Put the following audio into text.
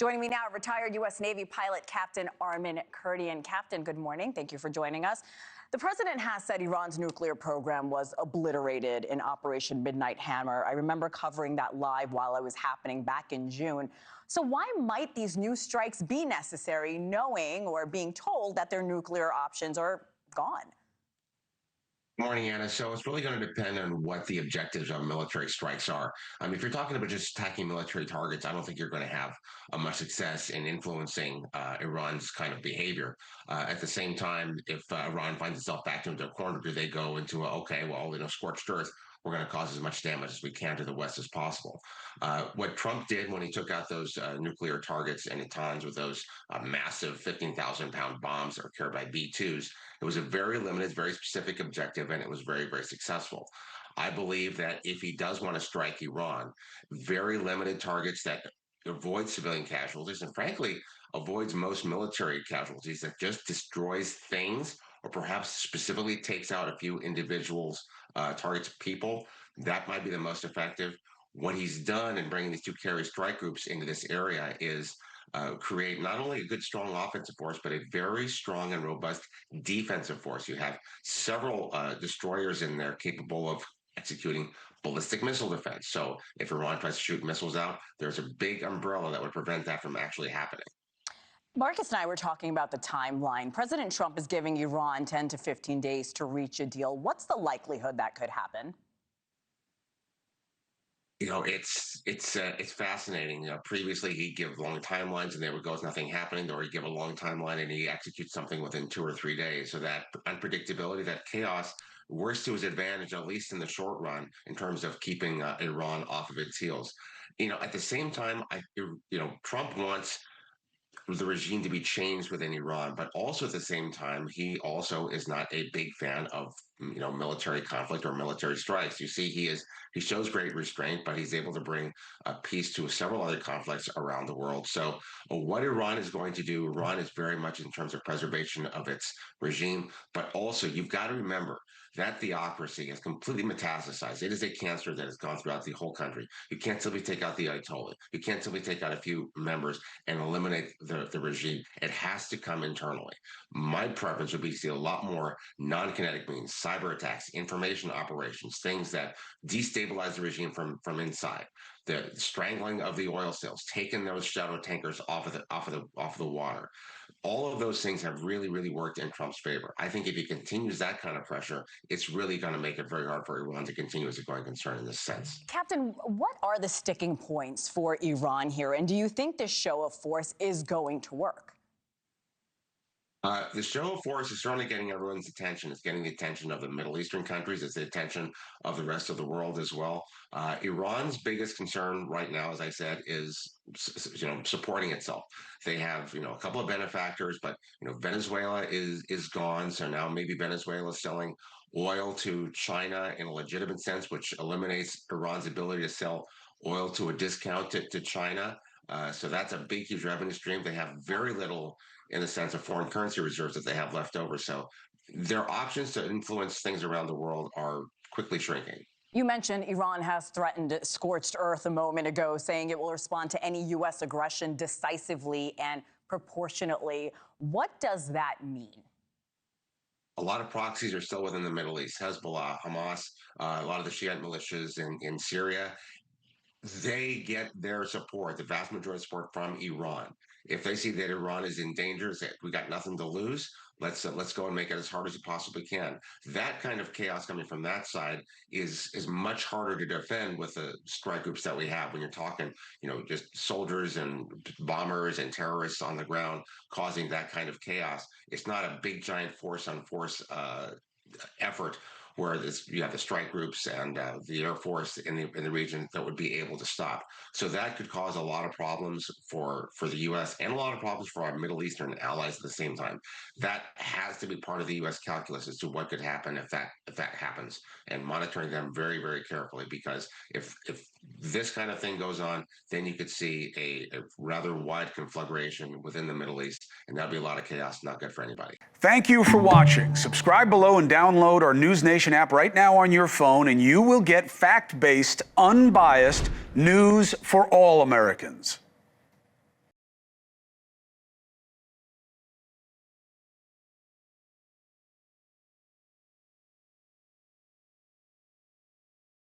Joining me now, retired U.S. Navy pilot Captain Armen Kurdian. Captain, good morning. Thank you for joining us. The president has said Iran's nuclear program was obliterated in Operation Midnight Hammer. I remember covering that live while it was happening back in June. So why might these new strikes be necessary, knowing or being told that their nuclear options are gone? Morning, Anna. So it's really going to depend on what the objectives of military strikes are. If you're talking about just attacking military targets, I don't think you're going to have much success in influencing Iran's kind of behavior. At the same time, if Iran finds itself backed into a corner, do they go into scorched earth? We're going to cause as much damage as we can to the West as possible. What Trump did when he took out those nuclear targets and Natanz with those massive 15,000-pound bombs that were carried by B-2s, it was a very limited, very specific objective, and it was very, very successful. I believe that if he does want to strike Iran, very limited targets that avoid civilian casualties and, frankly, avoids most military casualties, that just destroys things or perhaps specifically takes out a few individuals, targets people, that might be the most effective. What he's done in bringing these two carrier strike groups into this area is create not only a good, strong offensive force, but a very strong and robust defensive force. You have several destroyers in there capable of executing ballistic missile defense. So if Iran tries to shoot missiles out, there's a big umbrella that would prevent that from actually happening. Marcus and I were talking about the timeline. President Trump is giving Iran 10 to 15 days to reach a deal. What's the likelihood that could happen? It's fascinating. Previously, he'd give long timelines, and there would go with nothing happening, or he'd give a long timeline and he executes something within 2 or 3 days. So that unpredictability, that chaos, works to his advantage, at least in the short run, in terms of keeping Iran off of its heels. At the same time, Trump wants the regime to be changed within Iran, but also at the same time, he also is not a big fan of military conflict or military strikes. You see, he shows great restraint, but he's able to bring peace to several other conflicts around the world. So what Iran is going to do, Iran is very much in terms of preservation of its regime, but also you've got to remember that theocracy has completely metastasized. It is a cancer that has gone throughout the whole country. You can't simply take out the Ayatollah. You can't simply take out a few members and eliminate the regime. It has to come internally. My preference would be to see a lot more non-kinetic means, cyber attacks, information operations, things that destabilize the regime from inside. The strangling of the oil sales, taking those shadow tankers off of the water. All of those things have really, really worked in Trump's favor. I think if he continues that kind of pressure, it's really going to make it very hard for Iran to continue as a going concern in this sense. Captain, what are the sticking points for Iran here? And do you think this show of force is going to work? The show of force is certainly getting everyone's attention. It's getting the attention of the Middle Eastern countries. It's the attention of the rest of the world as well. Iran's biggest concern right now, as I said, is supporting itself. They have a couple of benefactors, but Venezuela is gone. So now maybe Venezuela is selling oil to China in a legitimate sense, which eliminates Iran's ability to sell oil to a discount to China. So that's a big, huge revenue stream. They have very little in the sense of foreign currency reserves that they have left over. So their options to influence things around the world are quickly shrinking. You mentioned Iran has threatened scorched earth a moment ago, saying it will respond to any U.S. aggression decisively and proportionately. What does that mean? A lot of proxies are still within the Middle East. Hezbollah, Hamas, a lot of the Shiite militias in Syria. They get their support, the vast majority of support, from Iran. If they see that Iran is in danger, say we got nothing to lose, let's go and make it as hard as we possibly can. That kind of chaos coming from that side is much harder to defend with the strike groups that we have. When you're talking, just soldiers and bombers and terrorists on the ground causing that kind of chaos, it's not a big giant force on force effort where you have the strike groups and the Air Force in the region that would be able to stop. So that could cause a lot of problems for the U.S. and a lot of problems for our Middle Eastern allies at the same time. That has to be part of the U.S. calculus as to what could happen if that happens, and monitoring them very, very carefully, because if this kind of thing goes on, then you could see a rather wide conflagration within the Middle East, and that'd be a lot of chaos, not good for anybody. Thank you for watching. Subscribe below and download our NewsNation app right now on your phone, and you will get fact-based, unbiased news for all Americans.